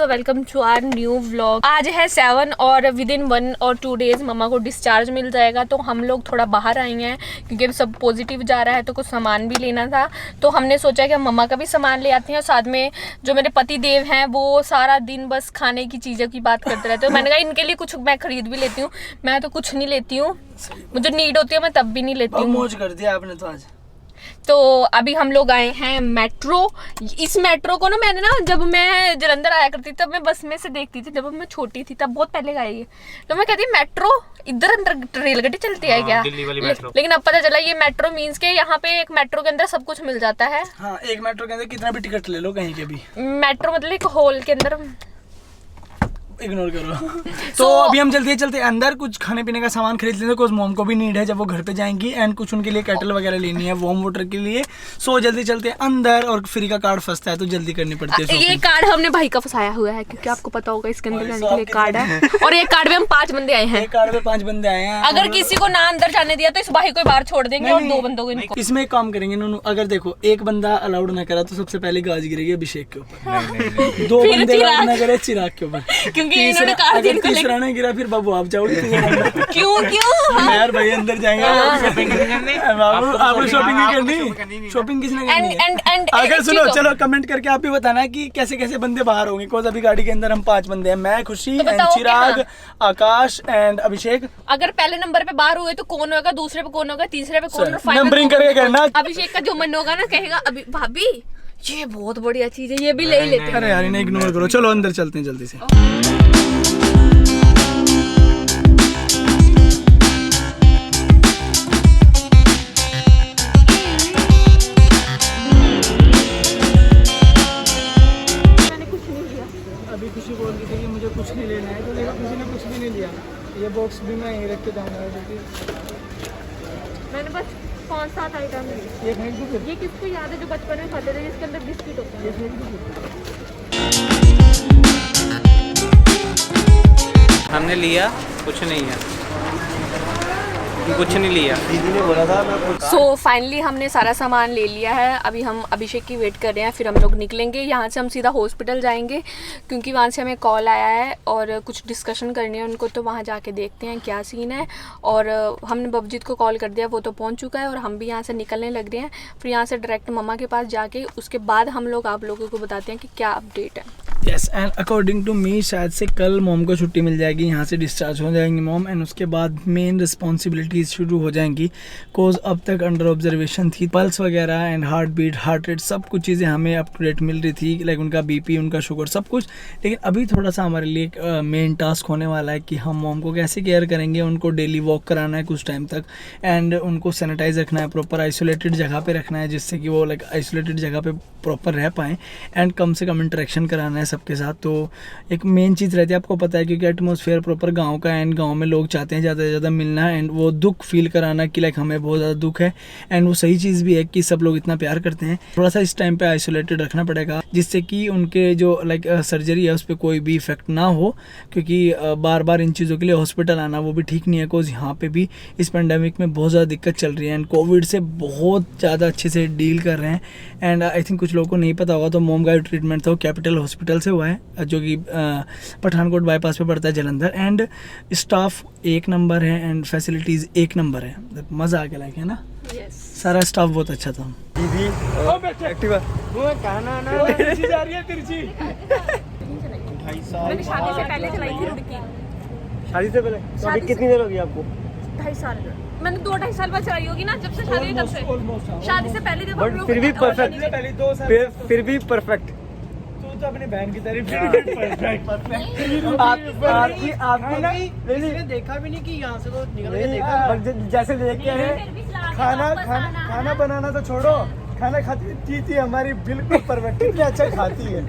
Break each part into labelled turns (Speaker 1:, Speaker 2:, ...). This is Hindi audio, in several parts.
Speaker 1: So welcome to our new vlog. आज है 7 और विद इन 1 और 2 डेज मम्मा को डिस्चार्ज मिल जाएगा। तो हम लोग थोड़ा बाहर आए हैं क्योंकि अब सब पॉजिटिव जा रहा है, तो कुछ सामान भी लेना था। तो हमने सोचा कि हम मम्मा का भी सामान ले आते हैं। और साथ में जो मेरे पति देव हैं वो सारा दिन बस खाने की चीज़ों की बात करते रहते हैं। मैंने कहा इनके लिए कुछ मैं खरीद भी लेती हूँ। मैं तो कुछ नहीं लेती हूँ, मुझे नीड होती है मैं तब भी नहीं लेती हूँ।
Speaker 2: मौज कर दिया आपने तो आज।
Speaker 1: तो अभी हम लोग आए हैं मेट्रो। इस मेट्रो को ना मैंने ना जब मैं जलंधर आया करती थी तब मैं बस में से देखती थी, जब मैं छोटी थी तब बहुत पहले गई है। तो मैं कहती मेट्रो इधर अंदर रेलगाड़ी चलती है क्या?
Speaker 3: दिल्ली वाली मेट्रो।
Speaker 1: लेकिन अब पता चला ये मेट्रो मीन्स के यहाँ पे एक मेट्रो के अंदर सब कुछ मिल जाता है।
Speaker 2: हाँ, एक मेट्रो के अंदर कितना भी टिकट ले लो कहीं के भी।
Speaker 1: मेट्रो मतलब एक हॉल के अंदर।
Speaker 2: इग्नोर करो। तो अभी हम चलते अंदर कुछ खाने पीने का सामान खरीद लेते हैं, कुछ मॉम को भी नीड है जब वो घर पे जाएंगी, एंड कुछ उनके लिए केटल वगैरह लेनी है वार्म वाटर के लिए। सो जल्दी चलते हैं अंदर। और फ्री का कार्ड फंसता है तो जल्दी करनी पड़ती है।
Speaker 1: ये कार्ड हमने भाई का फंसाया हुआ है क्योंकि आपको पता होगा इसके अंदर जाने के लिए कार्ड है। और एक कार्ड में हम 5 बंदे आए हैं।
Speaker 2: एक कार्ड में 5 बंदे आए हैं।
Speaker 1: अगर किसी को ना अंदर जाने दिया तो इस भाई को बाहर छोड़ देंगे और 2 बंदों को इनको।
Speaker 2: इसमें एक काम करेंगे नूनू, अगर देखो एक बंदा अलाउड ना करा तो सबसे पहले गाज गिरेगी अभिषेक के ऊपर। 2 बंदे अलाउड ना करे चिराग के ऊपर,
Speaker 1: क्योंकि इन्होंने कार्ड
Speaker 2: तीसरा नहीं गिरा फिर बाबू आप जाओ।
Speaker 1: क्यों
Speaker 2: यार भाई अंदर जाएंगे। आपको शॉपिंग नहीं करनी? शॉपिंग किसने करनी है? अगर सुनो चलो कमेंट करके आप भी बताना कि कैसे कैसे बंदे बाहर होंगे। कोई अभी गाड़ी के अंदर हम 5 बंदे हैं, मैं, खुशी, चिराग, आकाश एंड अभिषेक।
Speaker 1: अगर पहले नंबर पे बाहर हुए तो कौन होगा, दूसरे पे कौन होगा, तीसरे पे कौन,
Speaker 2: नंबरिंग करके करना।
Speaker 1: अभिषेक का जो मन होगा ना कहेगा अभी भाभी ये बहुत बढ़िया चीज है, ये भी ले लेते हैं।
Speaker 2: अरे यार इन्हें इग्नोर करो, चलो अंदर चलते हैं जल्दी से। खुशी बोल रही थी कि मुझे कुछ नहीं लेना है, तो देखो किसी ने कुछ भी नहीं लिया। ये बॉक्स भी मैं यहीं रख के जाऊंगा क्योंकि
Speaker 1: मैंने बस 5-7 आइटम लिए।
Speaker 2: ये फेंक दूँ?
Speaker 1: ये किसको याद है जो बचपन में खाते थे जिसके अंदर बिस्किट होता है?
Speaker 2: ये फेंक दूँ?
Speaker 3: हमने लिया कुछ नहीं है, कुछ नहीं लिया। दीदी ने बोला था मैं।
Speaker 1: सो फाइनली हमने सारा सामान ले लिया है। अभी हम अभिषेक की वेट कर रहे हैं, फिर हम लोग निकलेंगे यहाँ से। हम सीधा हॉस्पिटल जाएंगे क्योंकि वहाँ से हमें कॉल आया है और कुछ डिस्कशन करनी है उनको, तो वहाँ जाके देखते हैं क्या सीन है। और हमने बबजीत को कॉल कर दिया, वो तो पहुँच चुका है और हम भी यहाँ से निकलने लग रहे हैं। फिर यहाँ से डायरेक्ट मम्मा के पास जाके उसके बाद हम लोग आप लोगों को बताते हैं कि क्या अपडेट है।
Speaker 2: Yes, and according to me शायद से कल मॉम को छुट्टी मिल जाएगी, यहाँ से डिस्चार्ज हो जाएंगी मॉम, एंड उसके बाद मेन रिस्पॉन्सिबिलिटीज शुरू हो जाएंगी। कोज अब तक अंडर ऑब्जर्वेशन थी, पल्स वगैरह and heart beat, heart rate, सब कुछ चीज़ें हमें अप टू डेट मिल रही थी, लाइक उनका बीपी, उनका शुगर, सब कुछ। लेकिन अभी थोड़ा सा हमारे लिए एक मेन टास्क होने वाला है कि हम मॉम को कैसे केयर करेंगे। उनको डेली वॉक कराना है कुछ टाइम तक, एंड उनको सैनिटाइज रखना है, प्रॉपर आइसोलेटेड जगह पे रखना है जिससे कि वो लाइक आइसोलेटेड जगह पे प्रॉपर रह पाएँ, एंड कम से कम इंटरेक्शन कराना है सबके साथ। तो एक मेन चीज़ रहती है, आपको पता है क्योंकि एटमॉस्फेयर प्रॉपर गांव का है, एंड गांव में लोग चाहते हैं ज़्यादा से ज़्यादा मिलना, एंड वो दुख फील कराना कि लाइक हमें बहुत ज़्यादा दुख है। एंड वो सही चीज़ भी है कि सब लोग इतना प्यार करते हैं। थोड़ा सा इस टाइम पे आइसोलेटेड रखना पड़ेगा जिससे कि उनके जो लाइक सर्जरी है उस पर कोई भी इफेक्ट ना हो, क्योंकि बार बार इन चीज़ों के लिए हॉस्पिटल आना वो भी ठीक नहीं है। बिकॉज यहाँ पे भी इस पेंडेमिक में बहुत ज़्यादा दिक्कत चल रही है, एंड कोविड से बहुत ज़्यादा अच्छे से डील कर रहे हैं। एंड आई थिंक कुछ लोगों को नहीं पता होगा, तो मोम का ट्रीटमेंट था वो कैपिटल हॉस्पिटल से हुआ है जो कि पठानकोट बाईपास पे पड़ता है जलंधर। एंड स्टाफ 1 नंबर है एंड फैसिलिटीज़ 1 नंबर है, मज़ा आ गया लाइक है ना। सारा स्टाफ बहुत अच्छा था। दीदी एक्टिवा वो कहना ना तिरछी जा रही है, तिरछी।
Speaker 1: मैंने शादी से पहले चलाई थी रुड़की।
Speaker 2: शादी से पहले? तो अभी कितनी देर हो गई आपको?
Speaker 1: 2.5 साल। मैंने 2-2.5 साल बाद चलाई होगी ना, जब से शादी हुई तब से। शादी से पहले जब हम लोग
Speaker 2: फिर भी परफेक्ट, फिर भी परफेक्ट। तो अपनी बहन की तारीफ आपने देखा भी नहीं कि यहाँ से तो निकल के देखा, जैसे देख के है। खाना बनाना तो छोड़ो, खाना खाती थी हमारी बिल्कुल परफेक्ट। कितना अच्छा खाती है,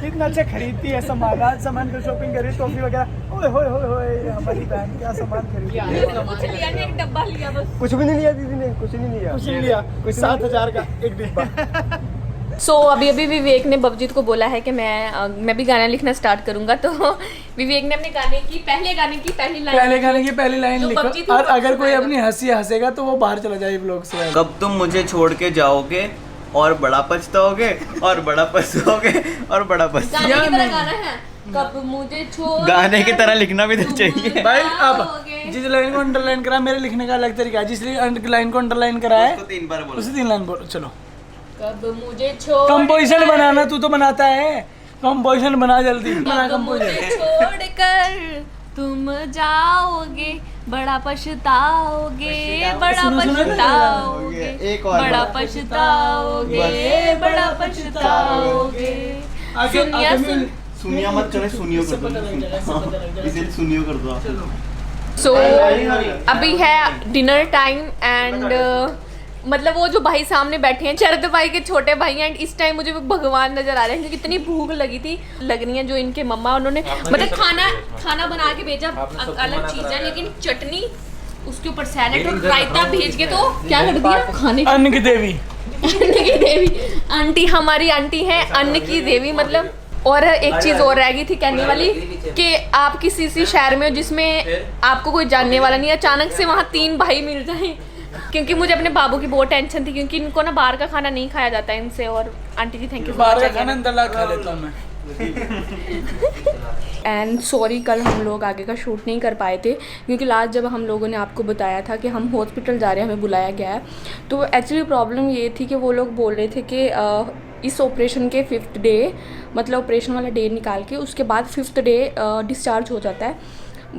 Speaker 2: कितना अच्छा खरीदती है सामान। आज सामान का शॉपिंग करी, टॉफी वगैरह। ओए होए होए होए, हमारी बहन क्या सामान खरीदी।
Speaker 1: कुछ लिया नहीं, एक डब्बा लिया बस।
Speaker 2: कुछ भी नहीं लिया दीदी ने, कुछ नहीं लिया, कुछ 7,000 का एक डिब्बा।
Speaker 1: सो अभी विवेक ने बबजीत को बोला है कि मैं भी गाना लिखना स्टार्ट करूंगा। तो विवेक ने अपने गाने की पहली लाइन लिखी।
Speaker 2: और अगर कोई अपनी हंसी हंसेगा तो वो बाहर चला जाए ब्लॉग से।
Speaker 3: कब तुम मुझे छोड़ के जाओगे,
Speaker 4: और बड़ा पछताओगे और बड़ा पछताओगे और बड़ा पछताओगे।
Speaker 1: गाने की तरह गाना है, कब मुझे छोड़
Speaker 4: गाने की तरह लिखना भी तो चाहिए
Speaker 2: भाई अब जिस लाइन को अंडरलाइन करा, मेरे लिखने का अलग तरीका है। जिस लाइन को अंडरलाइन करा है
Speaker 4: उसको 3 बार बोलो।
Speaker 2: उसी 3 लाइन बोलो। चलो
Speaker 1: कब मुझे छोड़
Speaker 2: कंपोजिशन बनाना, तू तो बनाता है, कंपोजिशन बना जल्दी, बना
Speaker 1: कब मुझे
Speaker 2: कंपोजिशन।
Speaker 1: छोड़कर तुम जाओगे, बड़ा पछताओगे, बड़ा पछताओगे,
Speaker 4: एक और
Speaker 1: बड़ा पछताओगे, बड़ा पछताओगे। सुनिया सुन
Speaker 4: सुनिया मत चले, सुनियो कर दो, इसे सुनियो कर दो।
Speaker 1: सो अभी है डिनर टाइम एंड मतलब वो जो भाई सामने बैठे हैं शरद भाई के छोटे भाई हैं, एंड इस टाइम मुझे वो भगवान नजर आ रहे हैं क्योंकि इतनी भूख लगी थी। लग रही है जो इनके मम्मा उन्होंने मतलब खाना बना के भेजा अलग चीज है, लेकिन चटनी उसके ऊपर सैलेड और रायता भेज के तो क्या कर दिया खाने की।
Speaker 2: अन्न की देवी,
Speaker 1: अन्न की देवी आंटी, हमारी आंटी है अन्न की देवी मतलब। और एक चीज़ और रह गई थी कहने वाली कि आप किसी शहर में हो जिसमें आपको कोई जानने वाला नहीं है, अचानक से वहाँ 3 भाई मिल जाएं, क्योंकि मुझे अपने बाबू की बहुत टेंशन थी क्योंकि इनको ना बाहर का खाना नहीं खाया जाता है इनसे। और आंटी जी थैंक यू
Speaker 2: बाहर का खाना अंदर ला खा लेता हूँ मैं।
Speaker 1: एंड सॉरी कल हम लोग आगे का शूट नहीं कर पाए थे क्योंकि लास्ट जब हम लोगों ने आपको बताया था कि हम हॉस्पिटल जा रहे हैं, हमें बुलाया गया है, तो एक्चुअली प्रॉब्लम ये थी कि वो लोग बोल रहे थे कि इस ऑपरेशन के 5th डे मतलब ऑपरेशन वाला डे निकाल के उसके बाद 5th डे डिस्चार्ज हो जाता है।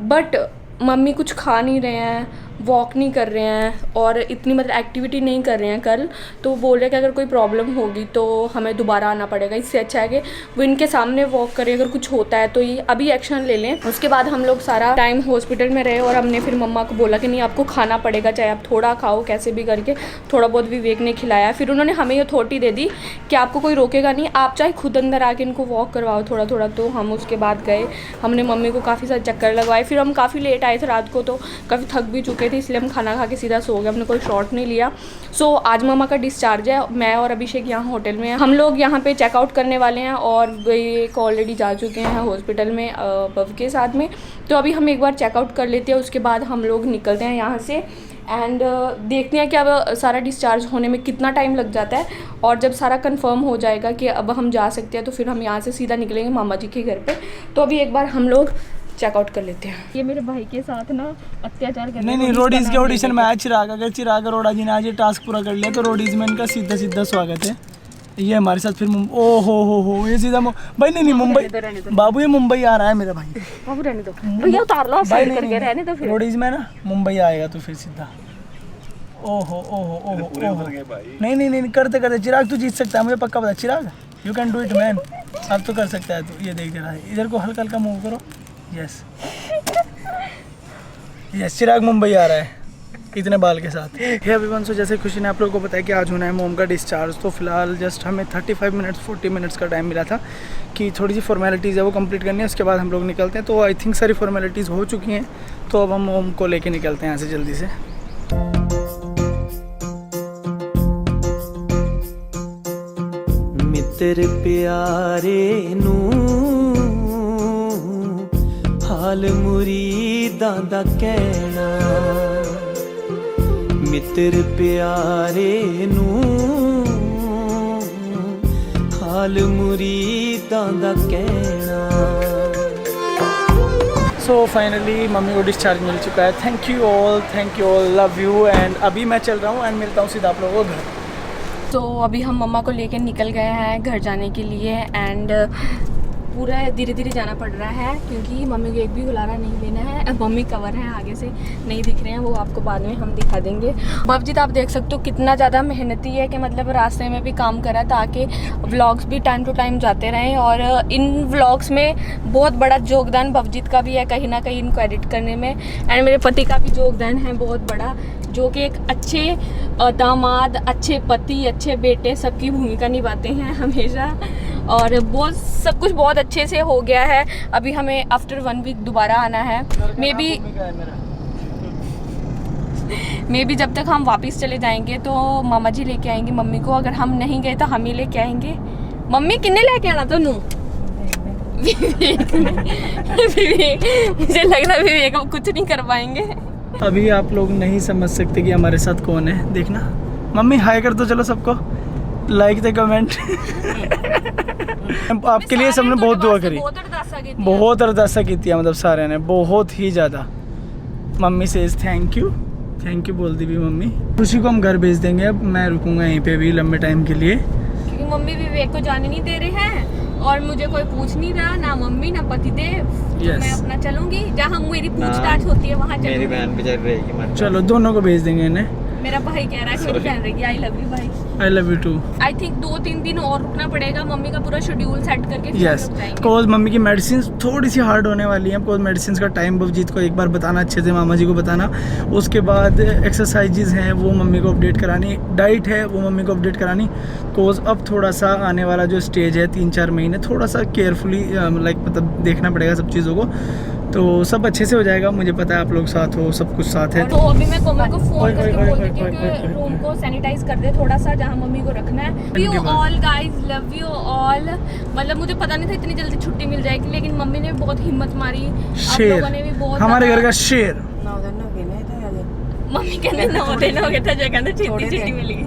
Speaker 1: बट मम्मी कुछ खा नहीं रहे हैं, वॉक नहीं कर रहे हैं और इतनी मतलब एक्टिविटी नहीं कर रहे हैं कल, तो वो बोल रहे कि अगर कोई प्रॉब्लम होगी तो हमें दोबारा आना पड़ेगा। इससे अच्छा है कि वो इनके सामने वॉक करें, अगर कुछ होता है तो ये अभी एक्शन ले लें। उसके बाद हम लोग सारा टाइम हॉस्पिटल में रहे और हमने फिर मम्मा को बोला कि नहीं आपको खाना पड़ेगा, चाहे आप थोड़ा खाओ कैसे भी करके। थोड़ा बहुत विवेक ने खिलाया, फिर उन्होंने हमें ये अथॉरिटी दे दी कि आपको कोई रोकेगा नहीं, आप चाहे खुद अंदर आके इनको वॉक करवाओ थोड़ा थोड़ा। तो हम उसके बाद गए, हमने मम्मी को काफ़ी सारे चक्कर लगवाए, फिर हम काफ़ी लेट आए थे रात को तो काफ़ी थक भी चुके थे, इसलिए हम खाना खा के सीधा सो गए, हमने कोई शॉट नहीं लिया। सो आज मम्मा का डिस्चार्ज है, मैं और अभिषेक यहाँ होटल में हैं। हम लोग यहाँ पे चेकआउट करने वाले हैं और एक ऑलरेडी जा चुके हैं हॉस्पिटल में बव के साथ में। तो अभी हम एक बार चेकआउट कर लेते हैं, उसके बाद हम लोग निकलते हैं यहाँ से एंड देखते हैं कि अब सारा डिस्चार्ज होने में कितना टाइम लग जाता है। और जब सारा कंफर्म हो जाएगा कि अब हम जा सकते हैं तो फिर हम यहाँ से सीधा निकलेंगे मामा जी के घर पे। तो अभी एक बार हम लोग चेकआउट कर लेते हैं। ये मेरे भाई के साथ ना अत्याचार करने
Speaker 2: नहीं रोडीज के ऑडिशन में आया चिराग। अगर चिराग अरोड़ा जी ने आज ये टास्क पूरा कर लिया तो रोडीज में इनका सीधा सीधा स्वागत है। ये हमारे साथ फिर ओ हो ये सीधा भाई नहीं मुंबई बाबू, ये मुंबई आ रहा है मेरा भाई।
Speaker 1: बाबू रहने दो भैया, उतार लो साइड करके रहने दो। फिर
Speaker 2: रोडीज में ना मुंबई आएगा तो फिर सीधा ओहो नहीं करते करते चिराग तू जीत सकता है, मुझे पक्का पता। Chirag you can do it man, अब तो कर सकता है तू। ये देख रहा है, इधर को हल्का हल्का मूव करो। यस चिराग मुंबई आ रहा है इतने बाल के साथ। हे एवरीवन, सो जैसे खुशी ने आप लोगों को बताया कि आज होना है मोम का डिस्चार्ज, तो फिलहाल जस्ट हमें 35 मिनट्स 40 मिनट्स का टाइम मिला था कि थोड़ी सी फॉर्मेलिटीज़ है वो कंप्लीट करनी है, उसके बाद हम लोग निकलते हैं। तो आई थिंक सारी फॉर्मेलिटीज़ हो चुकी हैं, तो अब हम मोम को लेके निकलते हैं यहाँ से जल्दी से।
Speaker 5: मित्र प्यारे नू हाल मुरीदां दा कहना, मित्र प्यारे नू हाल मुरीदां दा कहना।
Speaker 2: सो फाइनली मम्मी को डिस्चार्ज मिल चुका है। Thank you all, love you. And अभी मैं चल रहा हूँ एंड मिलता हूँ सीधा आप लोगों को घर।
Speaker 1: तो अभी हम मम्मा को लेकर निकल गए हैं घर जाने के लिए एंड पूरा धीरे धीरे जाना पड़ रहा है क्योंकि मम्मी को एक भी हुलारा नहीं देना है। मम्मी कवर हैं, आगे से नहीं दिख रहे हैं, वो आपको बाद में हम दिखा देंगे। भवजीत आप देख सकते हो कितना ज़्यादा मेहनती है कि मतलब रास्ते में भी काम करा ताकि व्लॉग्स भी टाइम टू टाइम जाते रहें। और इन व्लॉग्स में बहुत बड़ा योगदान भवजीत का भी है कहीं ना कहीं इनको एडिट करने में, एंड मेरे पति का भी योगदान है बहुत बड़ा, जो कि एक अच्छे दामाद, अच्छे पति, अच्छे बेटे सबकी भूमिका निभाते हैं हमेशा। और बहुत सब कुछ बहुत अच्छे से हो गया है। अभी हमें आफ्टर 1 वीक दोबारा आना है। मे बी जब तक हम वापस चले जाएंगे तो मामा जी लेके आएंगे मम्मी को, अगर हम नहीं गए तो हम ही लेके आएंगे। मम्मी किन्ने लेके आना तो नू विवेक मुझे लग रहा है विवेक हम कुछ नहीं कर पाएंगे।
Speaker 2: अभी आप लोग नहीं समझ सकते कि हमारे साथ कौन है। देखना मम्मी हाय कर दो, चलो सबको लाइक द कमेंट। आपके लिए सबने बहुत दुआ करी, बहुत अरदासा की मतलब सारे ने बहुत ही ज़्यादा। मम्मी सेज थैंक यू बोल दी भी मम्मी। खुशी को हम घर भेज देंगे, अब मैं रुकूंगा यहीं पे भी लंबे टाइम के लिए,
Speaker 1: क्योंकि मम्मी विवेक को जाने नहीं दे रहे हैं और मुझे कोई पूछ नहीं रहा, ना मम्मी ना पतिदेव। तो मैं अपना चलूंगी, जहाँ मेरी पूछताछ होती है वहाँ
Speaker 4: मेरी
Speaker 1: चलूंगी।
Speaker 4: बहन बेचारी रहेगी।
Speaker 2: चलो दोनों को भेज देंगे इन्हें।
Speaker 1: मेरा भाई कह रहा है मेरी बहन रहेगी। आई लव यू भाई।
Speaker 2: I love you too.
Speaker 1: I think 2-3 दिन और रुकना पड़ेगा, मम्मी का पूरा शेड्यूल सेट करके फिर
Speaker 2: यस,
Speaker 1: हम लोग जाएंगे।
Speaker 2: कोज मम्मी की मेडिसिन थोड़ी सी हार्ड होने वाली है, कोज मेडिसिन का टाइम बवजीत को एक बार बताना, अच्छे से मामा जी को बताना। उसके बाद एक्सरसाइजेज हैं वो मम्मी को अपडेट करानी, डाइट है वो मम्मी को अपडेट करानी। कोज अब थोड़ा सा आने वाला जो स्टेज है 3-4 महीने थोड़ा सा केयरफुली मतलब देखना पड़ेगा सब चीज़ों को, तो सब अच्छे से हो जाएगा। मुझे पता है आप लोग साथ हो, सब कुछ साथ है।
Speaker 1: तो अभी मैं कोमल को फोन करके
Speaker 2: ओए,
Speaker 1: बोल
Speaker 2: ओए,
Speaker 1: देती हूँ
Speaker 2: ओए,
Speaker 1: कि
Speaker 2: ओए,
Speaker 1: रूम को सैनिटाइज कर दे थोड़ा सा, जहाँ मम्मी को रखना है। Love you all guys, love you all. मतलब मुझे पता नहीं था इतनी जल्दी छुट्टी मिल जाएगी, लेकिन मम्मी ने भी बहुत हिम्मत मारी, आप लोगों ने भी बहुत
Speaker 2: हमारे घर
Speaker 1: ज़्यादा-
Speaker 2: का शेर।
Speaker 1: मम्मी कहते 9 दिन हो गए था, जो कहते छुट्टी मिल गई।